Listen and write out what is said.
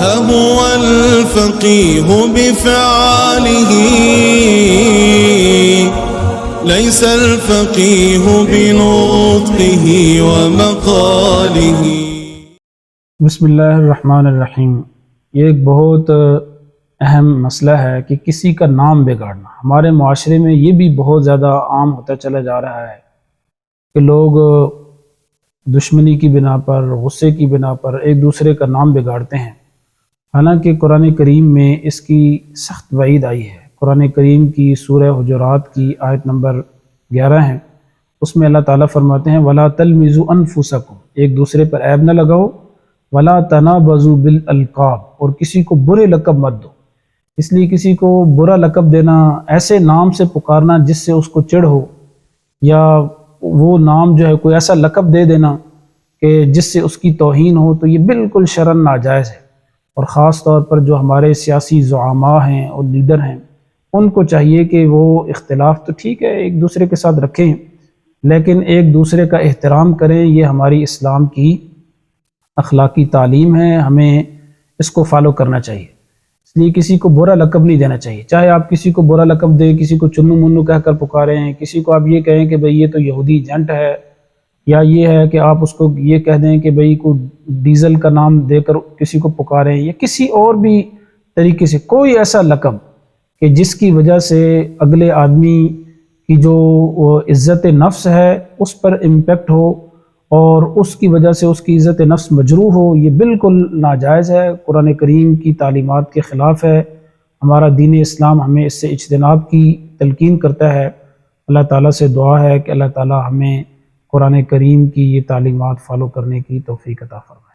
هو الفقيه بفعاله ليس الفقيه بنطقه ومقاله. بسم اللہ الرحمن الرحیم. یہ ایک بہت اہم مسئلہ ہے کہ کسی کا نام بگاڑنا. ہمارے معاشرے میں یہ بھی بہت زیادہ عام ہوتا چلا جا رہا ہے کہ لوگ دشمنی کی بنا پر، غصے کی بنا پر ایک دوسرے کا نام بگاڑتے ہیں. حالانکہ قرآن کریم میں اس کی سخت وعید آئی ہے. قرآن کریم کی سورہ حجرات کی آیت نمبر 11 ہے. اس میں اللہ تعالیٰ فرماتے ہیں وَلَا تَلْمِزُوا أَنفُسَكُمْ، ایک دوسرے پر عیب نہ لگاؤ. وَلَا تَنَابَزُوا بِالْأَلْقَابِ، اور کسی کو برے لقب مت دو. اس لیے کسی کو برا لقب دینا، ایسے نام سے پکارنا جس سے اس کو چڑ ہو، یا وہ نام جو ہے کوئی ایسا لقب دے دینا کہ جس سے اس کی توہین ہو، تو یہ بالکل شرعاً ناجائز ہے. اور خاص طور پر جو ہمارے سیاسی زعماء ہیں اور لیڈر ہیں، ان کو چاہیے کہ وہ اختلاف تو ٹھیک ہے ایک دوسرے کے ساتھ رکھیں، لیکن ایک دوسرے کا احترام کریں. یہ ہماری اسلام کی اخلاقی تعلیم ہے، ہمیں اس کو فالو کرنا چاہیے. اس لیے کسی کو برا لقب نہیں دینا چاہیے. چاہے آپ کسی کو برا لقب دیں، کسی کو چنو منو کہہ کر پکاریں، کسی کو آپ یہ کہیں کہ بھئی یہ تو یہودی ایجنٹ ہے، یا یہ ہے کہ آپ اس کو یہ کہہ دیں کہ بھئی کو ڈیزل کا نام دے کر کسی کو پکاریں، یا کسی اور بھی طریقے سے کوئی ایسا لقب کہ جس کی وجہ سے اگلے آدمی کی جو عزت نفس ہے اس پر امپیکٹ ہو اور اس کی وجہ سے اس کی عزت نفس مجروح ہو. یہ بالکل ناجائز ہے، قرآن کریم کی تعلیمات کے خلاف ہے. ہمارا دین اسلام ہمیں اس سے اجتناب کی تلقین کرتا ہے. اللہ تعالیٰ سے دعا ہے کہ اللہ تعالیٰ ہمیں قرآن کریم کی یہ تعلیمات فالو کرنے کی توفیق عطا فرمائے.